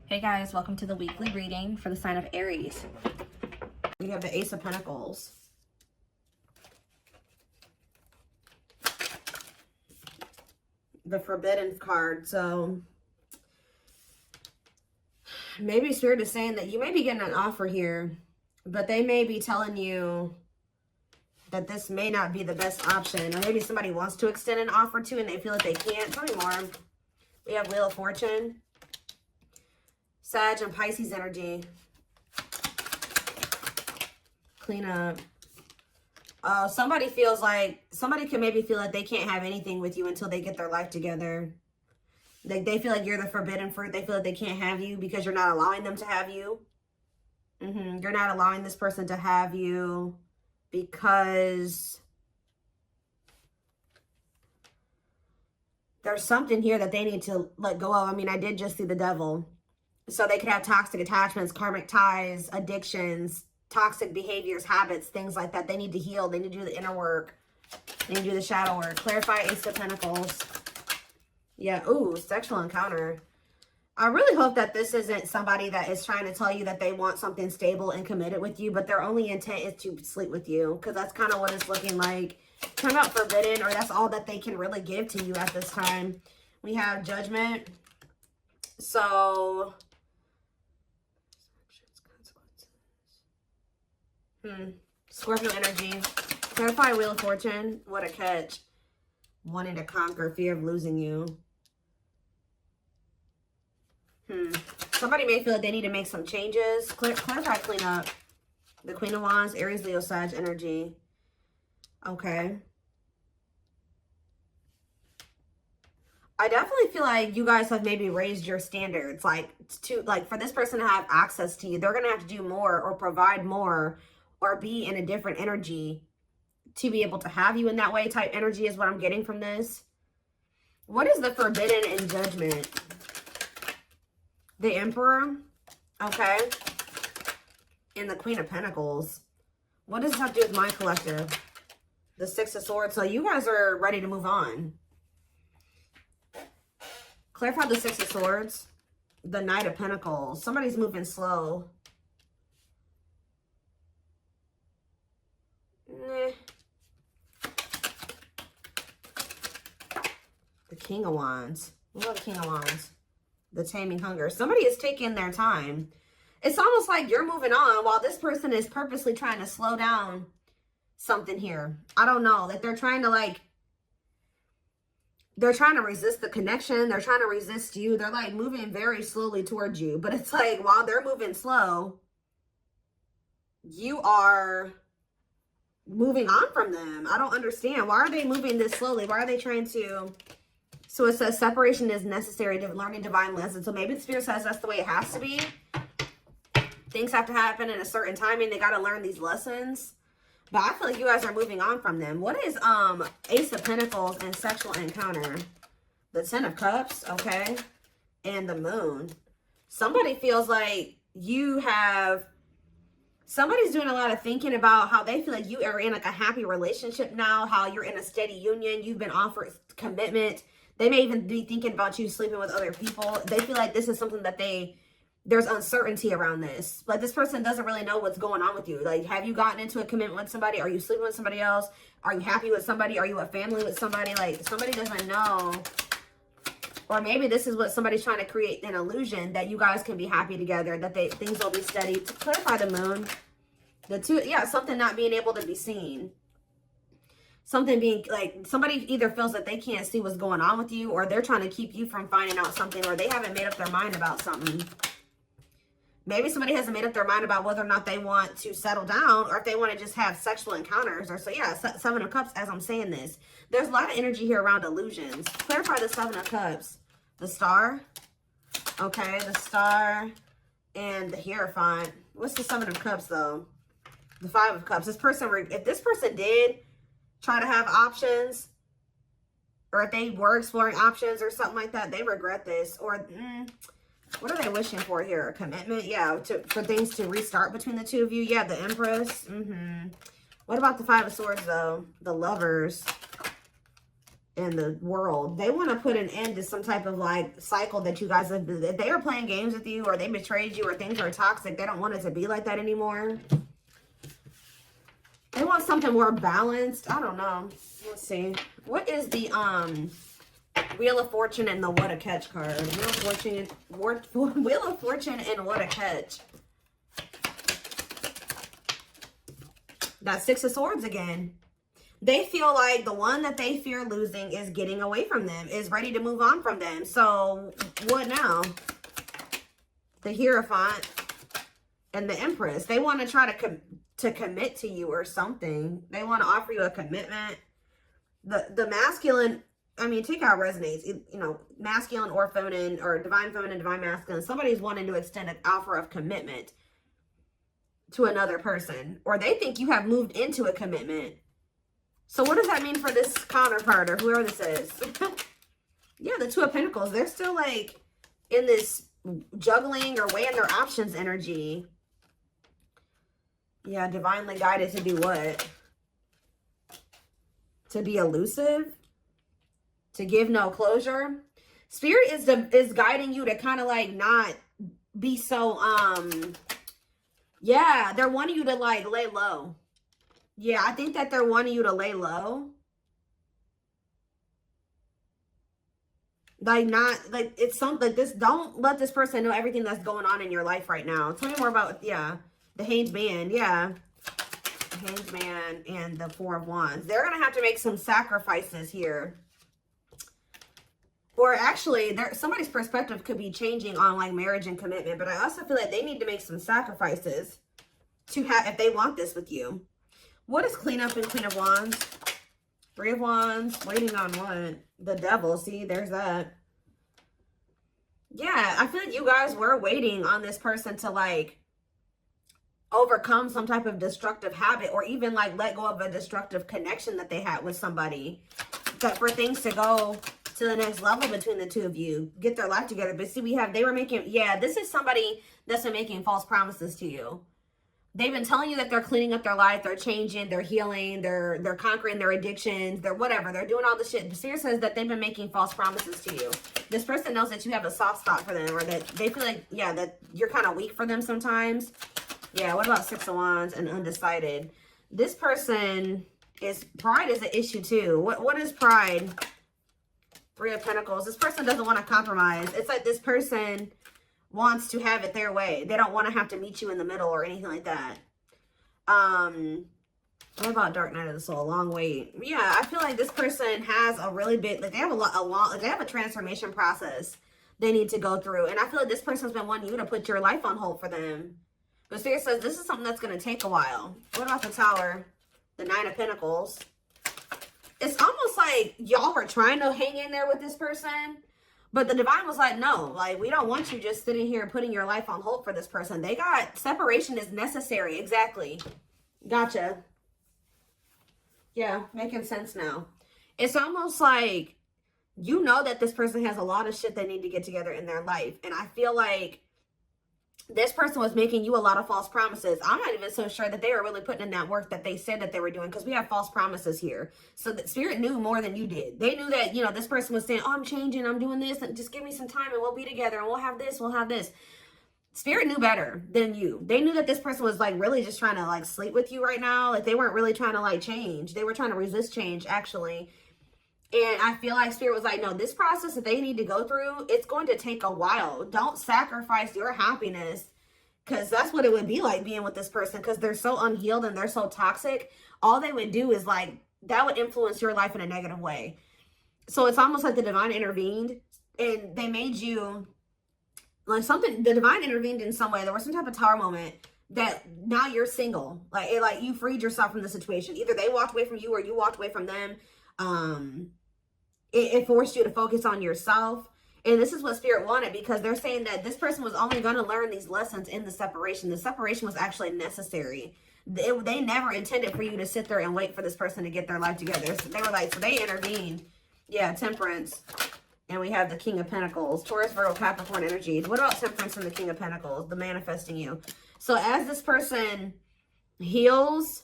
Hey guys, welcome to the weekly reading for the sign of Aries. We have the Ace of Pentacles. The Forbidden card. So maybe Spirit is saying that you may be getting an offer here, but they may be telling you that this may not be the best option. Or maybe somebody wants to extend an offer to and they feel like they can't. Tell me more. We have Wheel of Fortune. Sag and Pisces energy. Clean up. Oh, somebody feels like, somebody can maybe feel like they can't have anything with you until they get their life together. Like they feel like you're the forbidden fruit. They feel like they can't have you because you're not allowing them to have you. You're not allowing this person to have you because there's something here that they need to let go of. I mean, I did just see the Devil. So they could have toxic attachments, karmic ties, addictions, toxic behaviors, habits, things like that. They need to heal. They need to do the inner work. They need to do the shadow work. Clarify Ace of Pentacles. Yeah. Ooh, sexual encounter. I really hope that this isn't somebody that is trying to tell you that they want something stable and committed with you, but their only intent is to sleep with you, because that's kind of what it's looking like. Talking about forbidden, or that's all that they can really give to you at this time. We have Judgment. So Scorpio energy. Clarify Wheel of Fortune. What a catch. Wanting to conquer, fear of losing you. Somebody may feel like they need to make some changes. Clarify, clean up. The Queen of Wands, Aries, Leo, Sag energy. Okay. I definitely feel like you guys have maybe raised your standards. Like for this person to have access to you, they're going to have to do more or provide more or be in a different energy to be able to have you in that way. Type energy is what I'm getting from this. What is the forbidden in Judgment? The Emperor. Okay. And the Queen of Pentacles. What does this have to do with my collective? The Six of Swords. So you guys are ready to move on. Clarify the Six of Swords. The Knight of Pentacles. Somebody's moving slow. The King of Wands. What about the King of Wands? The Taming Hunger. Somebody is taking their time. It's almost like you're moving on while this person is purposely trying to slow down something here. I don't know. Like they're trying to they're trying to resist the connection. They're trying to resist you. They're like moving very slowly towards you. But it's like while they're moving slow, you are moving on from them. I don't understand. Why are they moving this slowly? Why are they trying to... So it says separation is necessary to learning divine lessons. So maybe the Spirit says that's the way it has to be. Things have to happen in a certain timing. They got to learn these lessons. But I feel like you guys are moving on from them. What is Ace of Pentacles and sexual encounter? The Ten of Cups, okay? And the Moon. Somebody feels like you have... Somebody's doing a lot of thinking about how they feel like you are in like a happy relationship now, how you're in a steady union, you've been offered commitment. They may even be thinking about you sleeping with other people. They feel like this is something that there's uncertainty around this. Like this person doesn't really know what's going on with you. Like, have you gotten into a commitment with somebody? Are you sleeping with somebody else? Are you happy with somebody? Are you a family with somebody? Like somebody doesn't know. Or maybe this is what somebody's trying to create, an illusion that you guys can be happy together, that things will be steady. To clarify the Moon, something not being able to be seen. Something being like, somebody either feels that they can't see what's going on with you, or they're trying to keep you from finding out something, or they haven't made up their mind about something. Maybe somebody hasn't made up their mind about whether or not they want to settle down, or if they want to just have sexual encounters. Or so, yeah, Seven of Cups as I'm saying this. There's a lot of energy here around illusions. Clarify the Seven of Cups. The Star. Okay, the Star and the Hierophant. What's the Seven of Cups, though? The Five of Cups. If this person did try to have options, or if they were exploring options or something like that, they regret this. Or what are they wishing for here? A commitment? Yeah, for things to restart between the two of you. Yeah, the Empress. What about the Five of Swords, though? The Lovers. in the world. They want to put an end to some type of like cycle that you guys have. If they are playing games with you, or they betrayed you, or things are toxic, they don't want it to be like that anymore. They want something more balanced. I don't know. Let's see. What is the Wheel of Fortune and the What a Catch card? Wheel of Fortune and What a Catch. That Six of Swords again. They feel like the one that they fear losing is getting away from them, is ready to move on from them. So what now? The Hierophant and the Empress. They want to try to commit to you or something. They want to offer you a commitment. The masculine, I mean, take out resonates. You know, masculine or feminine, or divine feminine, divine masculine. Somebody's wanting to extend an offer of commitment to another person, or they think you have moved into a commitment. So what does that mean for this counterpart, or whoever this is? Yeah, the Two of Pentacles. They're still like in this juggling or weighing their options energy. Yeah, divinely guided to do what? To be elusive? To give no closure? Spirit is guiding you to kind of like not be so, yeah, they're wanting you to like lay low. Yeah, I think that they're wanting you to lay low. Like, not, like, it's something like this. Don't let this person know everything that's going on in your life right now. Tell me more about, yeah, the Hanged Man. Yeah, the Hanged Man and the Four of Wands. They're going to have to make some sacrifices here. Or actually, somebody's perspective could be changing on, like, marriage and commitment. But I also feel like they need to make some sacrifices to have, if they want this with you. What is cleanup and Queen of Wands? Three of Wands. Waiting on what? The Devil. See, there's that. Yeah, I feel like you guys were waiting on this person to, like, overcome some type of destructive habit, or even, like, let go of a destructive connection that they had with somebody. That for things to go to the next level between the two of you. Get their life together. But see, they were making, yeah, this is somebody that's been making false promises to you. They've been telling you that they're cleaning up their life, they're changing, they're healing, they're conquering their addictions, they're whatever. They're doing all the shit. The Spirit says that they've been making false promises to you. This person knows that you have a soft spot for them, or that they feel like, yeah, that you're kind of weak for them sometimes. Yeah, what about Six of Wands and undecided? This person is, pride is an issue too. What is pride? Three of Pentacles. This person doesn't want to compromise. It's like this person wants to have it their way. They don't want to have to meet you in the middle or anything like that. What about Dark Night of the Soul? Long wait. Yeah, I feel like this person has a really big, like, they have they have a transformation process they need to go through. And I feel like this person's been wanting you to put your life on hold for them. But Spirit says this is something that's going to take a while. What about the Tower? The Nine of Pentacles. It's almost like y'all were trying to hang in there with this person, but the Divine was like, no, like, we don't want you just sitting here putting your life on hold for this person. They got, separation is necessary. Exactly. Gotcha. Yeah, making sense now. It's almost like, you know that this person has a lot of shit they need to get together in their life. And I feel like this person was making you a lot of false promises. I'm not even so sure that they were really putting in that work that they said that they were doing, because we have false promises here. So the Spirit knew more than you did. They knew that, you know, this person was saying, oh, I'm changing, I'm doing this, and just give me some time and we'll be together and we'll have this, we'll have this. Spirit knew better than you. They knew that this person was, like, really just trying to, like, sleep with you right now. Like, they weren't really trying to, like, change. They were trying to resist change, actually. And I feel like Spirit was like, no, this process that they need to go through, it's going to take a while. Don't sacrifice your happiness, because that's what it would be like being with this person, because they're so unhealed and they're so toxic. All they would do is, like, that would influence your life in a negative way. So it's almost like the Divine intervened and they made you, like, something, the Divine intervened in some way. There was some type of Tower moment that now you're single. Like, you freed yourself from the situation. Either they walked away from you or you walked away from them. It forced you to focus on yourself. And this is what Spirit wanted, because they're saying that this person was only going to learn these lessons in the separation. The separation was actually necessary. They never intended for you to sit there and wait for this person to get their life together. So they were like, so they intervened. Yeah, Temperance. And we have the King of Pentacles. Taurus, Virgo, Capricorn energies. What about Temperance and the King of Pentacles? The manifesting you. So as this person heals,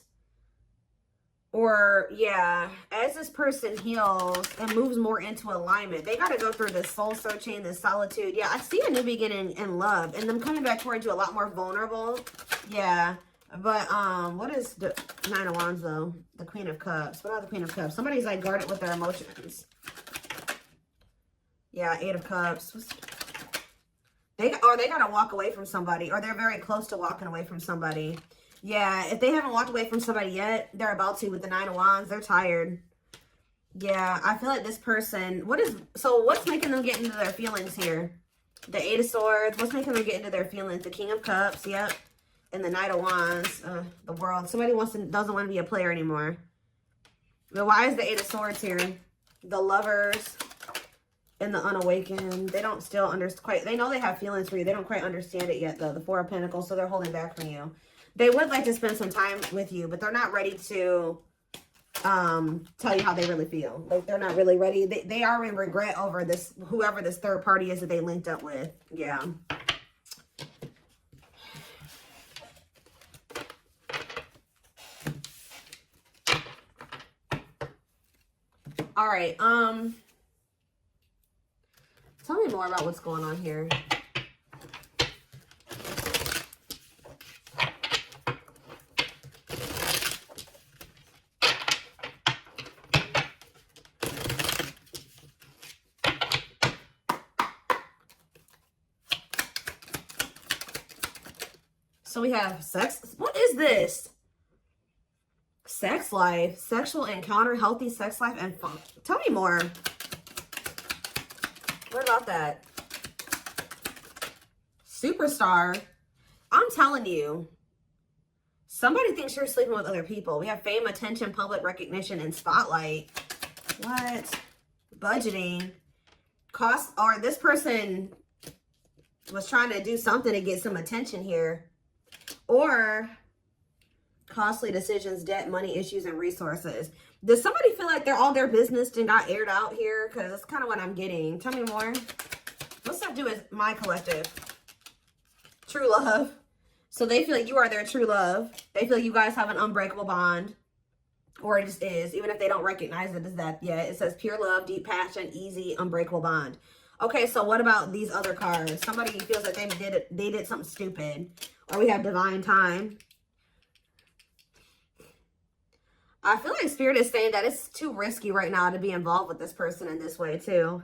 Or, yeah, as this person heals and moves more into alignment, they got to go through this soul searching, this solitude. Yeah, I see a new beginning in love and them coming back towards you a lot more vulnerable. Yeah, but what is the Nine of Wands, though? The Queen of Cups. What about the Queen of Cups? Somebody's, like, guarded with their emotions. Yeah, Eight of Cups. They got to walk away from somebody, or they're very close to walking away from somebody. Yeah, if they haven't walked away from somebody yet, they're about to with the Nine of Wands. They're tired. Yeah, I feel like this person, what's making them get into their feelings here? The Eight of Swords. What's making them get into their feelings? The King of Cups, yep. And the Knight of Wands, the World. Somebody doesn't want to be a player anymore. But why is the Eight of Swords here? The Lovers and the Unawakened. They don't still understand they know they have feelings for you. They don't quite understand it yet, though. The Four of Pentacles, so they're holding back from you. They would like to spend some time with you, but they're not ready to tell you how they really feel. Like, they're not really ready. They are in regret over this, whoever this third party is that they linked up with. Yeah. All right. Tell me more about what's going on here. So we have sex. What is this? Sex life, sexual encounter, healthy sex life, and fun. Tell me more. What about that? Superstar. I'm telling you, somebody thinks you're sleeping with other people. We have fame, attention, public recognition, and spotlight. What? Budgeting. Cost, or this person was trying to do something to get some attention here. Or costly decisions, debt, money issues, and resources. Does somebody feel like all their business and got aired out here? Because that's kind of what I'm getting. Tell me more. What's that do with my collective? True love. So they feel like you are their true love. They feel like you guys have an unbreakable bond. Or it just is. Even if they don't recognize it as that yet. It says pure love, deep passion, easy, unbreakable bond. Okay, so what about these other cards? Somebody feels like they did something stupid. Or we have divine time. I feel like Spirit is saying that it's too risky right now to be involved with this person in this way, too.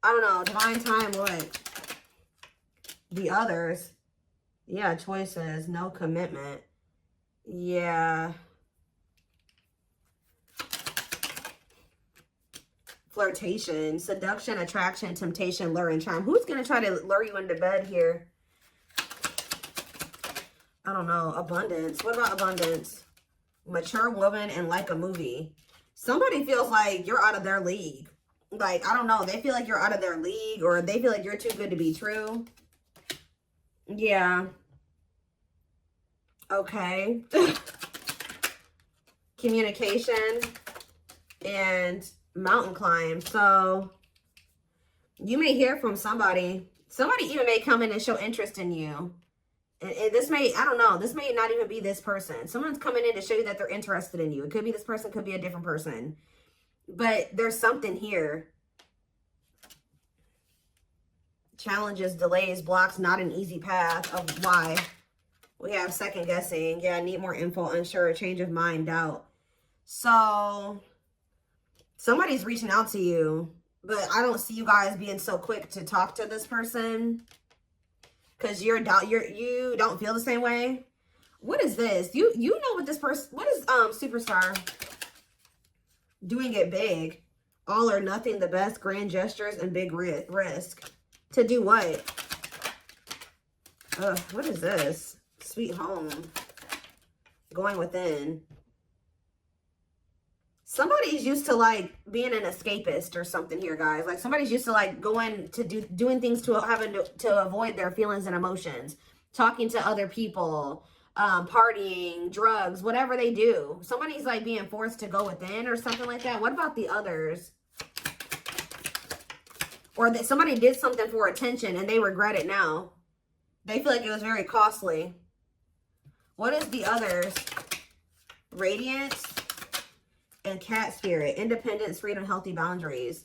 I don't know. Divine time, what? The others. Yeah, choices. No commitment. Yeah. Flirtation. Seduction, attraction, temptation, lure, and charm. Who's going to try to lure you into bed here? I don't know. Abundance. What about abundance? Mature woman and like a movie. Somebody feels like you're out of their league. Like, I don't know. They feel like you're out of their league, or they feel like you're too good to be true. Yeah. Okay. Communication and mountain climb. So you may hear from somebody. Somebody even may come in and show interest in you. And this may, I don't know, this may not even be this person. Someone's coming in to show you that they're interested in you. It could be this person, could be a different person. But there's something here. Challenges, delays, blocks, not an easy path of why. We have second guessing. Yeah, I need more info, unsure, change of mind, doubt. So somebody's reaching out to you, but I don't see you guys being so quick to talk to this person. Because you don't feel the same way. What is this? You know what this person, what is Superstar? Doing it big. All or nothing, the best, grand gestures, and big risk. To do what? What is this? Sweet home. Going within. Somebody's used to like being an escapist or something here, guys. Like somebody's used to like doing things to avoid their feelings and emotions. Talking to other people, partying, drugs, whatever they do. Somebody's like being forced to go within or something like that. What about the others? Or that somebody did something for attention and they regret it now. They feel like it was very costly. What is the others? Radiance. and cat spirit. Independence, freedom, healthy boundaries.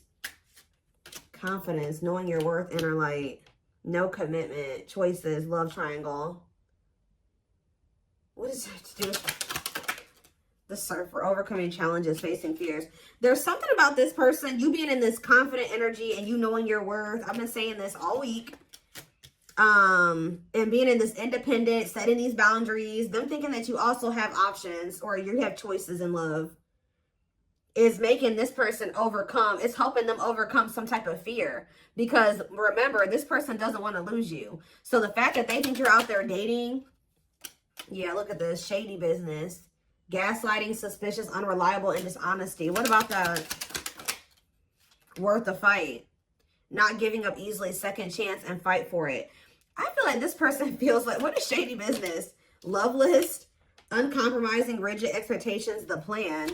Confidence, knowing your worth, inner light. No commitment, choices, love triangle. What does that have to do with the surfer? Overcoming challenges, facing fears. There's something about this person, you being in this confident energy and you knowing your worth. I've been saying this all week. And being in this independent, setting these boundaries, them thinking that you also have options or you have choices in love, is making this person overcome. It's helping them overcome some type of fear. Because remember, this person doesn't want to lose you. So the fact that they think you're out there dating, yeah, look at this. Shady business. Gaslighting, suspicious, unreliable, and dishonesty. What about that? Worth the fight. Not giving up easily, second chance, and fight for it. I feel like this person feels like, what is shady business? Love list, uncompromising, rigid expectations, the plan,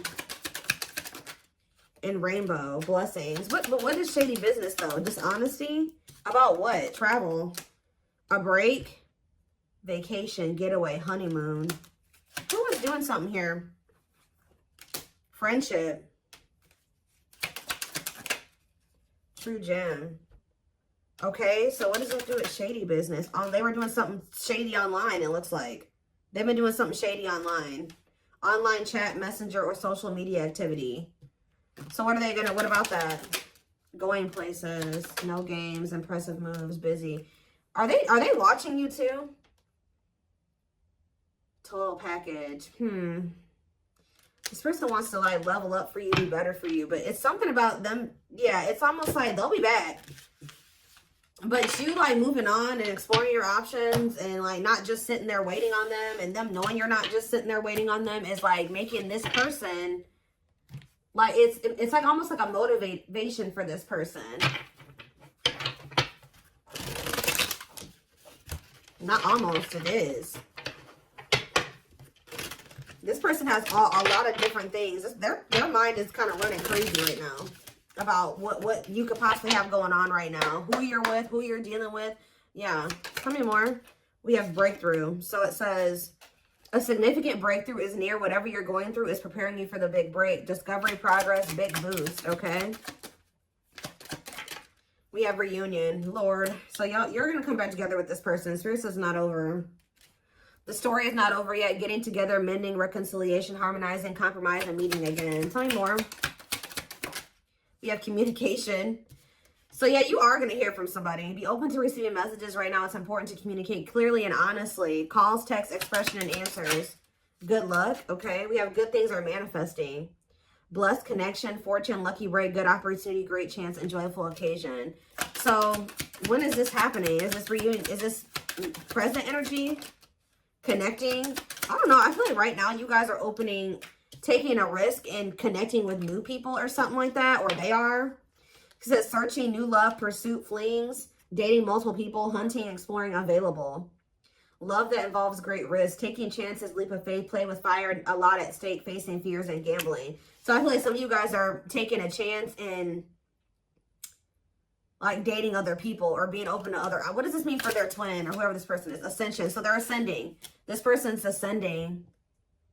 and rainbow, blessings. But what is shady business though? Dishonesty? About what? Travel, a break, vacation, getaway, honeymoon. Who was doing something here? Friendship. True gem. Okay, so what does it do with shady business? They were doing something shady online, it looks like. They've been doing something shady online. Online chat, messenger, or social media activity. So what are they gonna, what about that? Going places, no games, impressive moves, busy. Are they watching you too? Total package. This person wants to like level up for you, be better for you, but it's something about them. Yeah, it's almost like they'll be back. But you like moving on and exploring your options and like not just sitting there waiting on them, and them knowing you're not just sitting there waiting on them is like making this person like it's like almost like a motivation for this person. Not almost, it is. This person has a lot of different things. Their mind is kind of running crazy right now about what you could possibly have going on right now. Who you're with, who you're dealing with. Yeah. Tell me more. We have breakthrough. So it says, a significant breakthrough is near. Whatever you're going through is preparing you for the big break. Discovery, progress, big boost. Okay. We have reunion. Lord. So you're going to come back together with this person. Spirit says not over. The story is not over yet. Getting together, mending, reconciliation, harmonizing, compromise, and meeting again. Tell me more. We have communication. So yeah, you are going to hear from somebody. Be open to receiving messages right now. It's important to communicate clearly and honestly. Calls, texts, expression, and answers. Good luck. Okay. We have good things are manifesting. Blessed connection, fortune, lucky break, good opportunity, great chance, and joyful occasion. So when is this happening? Is this reunion? Is this present energy? Connecting? I don't know. I feel like right now you guys are taking a risk and connecting with new people or something like that, or they are. It says searching, new love, pursuit, flings, dating multiple people, hunting, exploring, available. Love that involves great risk, taking chances, leap of faith, play with fire, a lot at stake, facing fears, and gambling. So I feel like some of you guys are taking a chance in like dating other people or being open to other. What does this mean for their twin or whoever this person is? Ascension. So they're ascending. This person's ascending.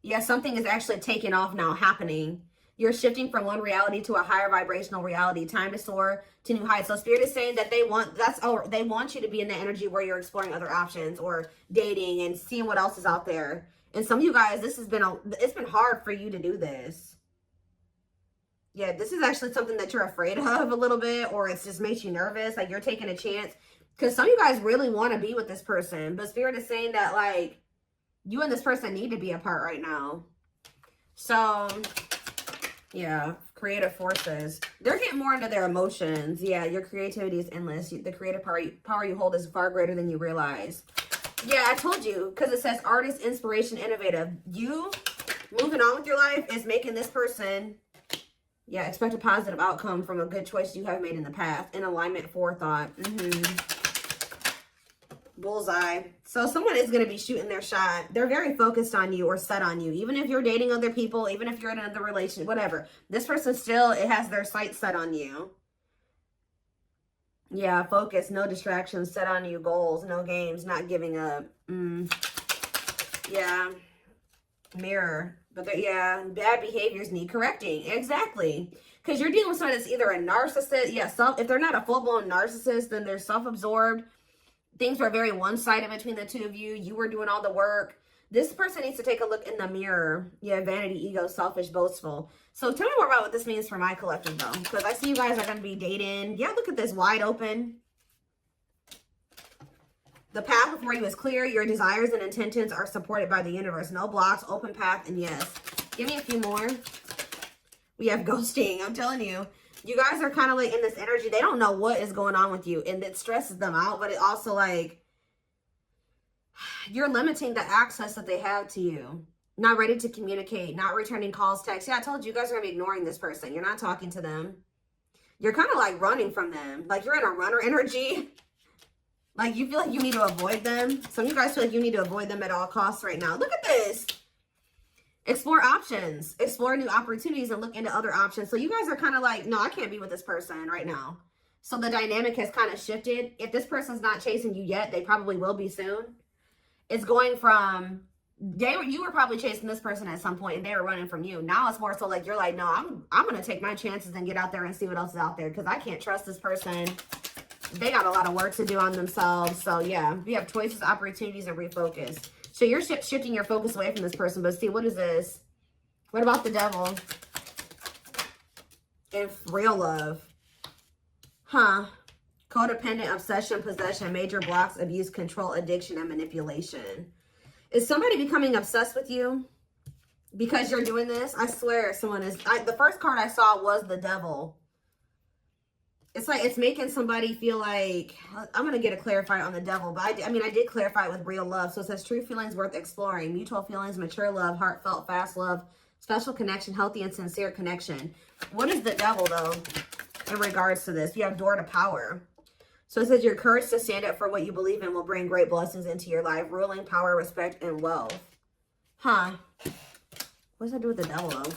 Yeah, something is actually taking off now, happening. You're shifting from one reality to a higher vibrational reality. Time to soar to new heights. So Spirit is saying that they want you to be in the energy where you're exploring other options or dating and seeing what else is out there. And some of you guys, it's been hard for you to do this. Yeah, this is actually something that you're afraid of a little bit, or it just makes you nervous. Like you're taking a chance because some of you guys really want to be with this person, but Spirit is saying that like you and this person need to be apart right now. So yeah, creative forces. They're getting more into their emotions. Yeah, your creativity is endless. The creative power you hold is far greater than you realize. Yeah, I told you, because it says artist, inspiration, innovative. You moving on with your life is making this person, yeah, expect a positive outcome from a good choice you have made in the past. In alignment, forethought. Bullseye. So someone is going to be shooting their shot. They're very focused on you or set on you. Even if you're dating other people, even if you're in another relationship, whatever. This person still, it has their sights set on you. Yeah, focus, no distractions, set on you, goals, no games, not giving up. Yeah. Mirror. But yeah, bad behaviors need correcting. Exactly. Because you're dealing with someone that's either a narcissist. Yeah, if they're not a full-blown narcissist, then they're self-absorbed. Things were very one-sided between the two of you. You were doing all the work. This person needs to take a look in the mirror. Yeah, vanity, ego, selfish, boastful. So tell me more about what this means for my collective, though. Because I see you guys are going to be dating. Yeah, look at this, wide open. The path before you is clear. Your desires and intentions are supported by the universe. No blocks, open path, and yes. Give me a few more. We have ghosting. I'm telling you. You guys are kind of like in this energy. They don't know what is going on with you. And it stresses them out. But it also like, you're limiting the access that they have to you. Not ready to communicate. Not returning calls, texts. Yeah, I told you, you guys are going to be ignoring this person. You're not talking to them. You're kind of like running from them. Like you're in a runner energy. Like, you feel like you need to avoid them. Some of you guys feel like you need to avoid them at all costs right now. Look at this. Explore options. Explore new opportunities and look into other options. So you guys are kind of like, no, I can't be with this person right now. So the dynamic has kind of shifted. If this person's not chasing you yet, they probably will be soon. It's going from, you were probably chasing this person at some point and they were running from you. Now it's more so like, you're like, no, I'm going to take my chances and get out there and see what else is out there. Because I can't trust this person. They got a lot of work to do on themselves. So, yeah, we have choices, opportunities, and refocus. So, you're shifting your focus away from this person. But see, what is this? What about the devil? And real love. Huh. Codependent, obsession, possession, major blocks, abuse, control, addiction, and manipulation. Is somebody becoming obsessed with you because you're doing this? I swear someone is. The first card I saw was the devil. It's like it's making somebody feel like, I'm going to get a clarifier on the devil, but I mean, I did clarify it with real love. So it says true feelings worth exploring, mutual feelings, mature love, heartfelt, fast love, special connection, healthy and sincere connection. What is the devil, though, in regards to this? You have door to power. So it says your courage to stand up for what you believe in will bring great blessings into your life, ruling, power, respect, and wealth. Huh. What does that do with the devil, though?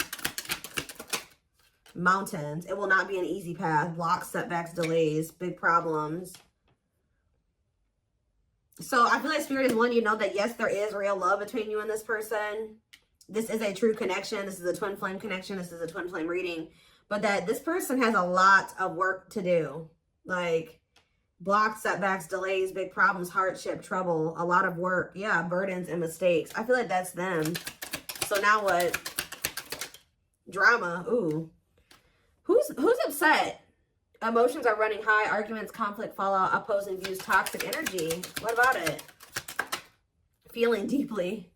Mountains. It will not be an easy path. Blocks, setbacks, delays, big problems. So I feel like Spirit is wanting you to know that, yes, there is real love between you and this person. This is a true connection. This is a twin flame connection. This is a twin flame reading. But that this person has a lot of work to do. Like blocks, setbacks, delays, big problems, hardship, trouble, a lot of work. Yeah, burdens and mistakes. I feel like that's them. So now what? Drama. Ooh. Who's upset? Emotions are running high. Arguments, conflict, fallout, opposing views, toxic energy. What about it? Feeling deeply.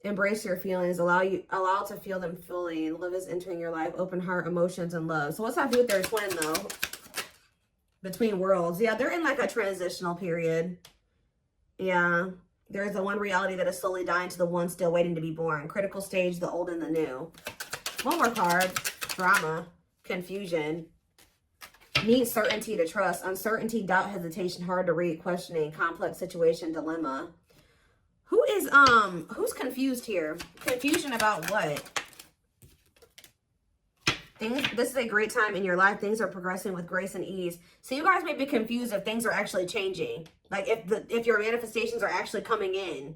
Embrace your feelings. Allow to feel them fully. Love is entering your life. Open heart, emotions, and love. So what's that do with their twin, though? Between worlds. Yeah, they're in like a transitional period. Yeah. There is the one reality that is slowly dying to the one still waiting to be born. Critical stage, the old and the new. One more card. Drama. Confusion. Need certainty to trust. Uncertainty, doubt, hesitation, hard to read, questioning, complex situation, dilemma. Who's confused here? Confusion about what? This is a great time in your life. Things are progressing with grace and ease. So you guys may be confused if things are actually changing. Like if your manifestations are actually coming in.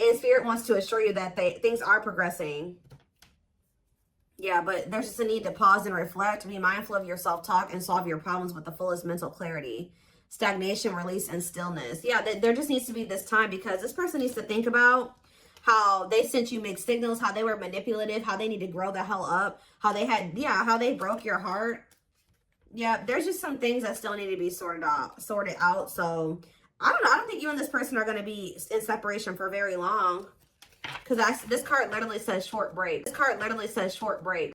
And Spirit wants to assure you that things are progressing. Yeah, but there's just a need to pause and reflect, be mindful of your self-talk, and solve your problems with the fullest mental clarity. Stagnation, release, and stillness. Yeah, there just needs to be this time because this person needs to think about how they sent you mixed signals, how they were manipulative, how they need to grow the hell up, how they broke your heart. Yeah, there's just some things that still need to be sorted out. So, I don't know. I don't think you and this person are going to be in separation for very long. Because this card literally says short break. This card literally says short break.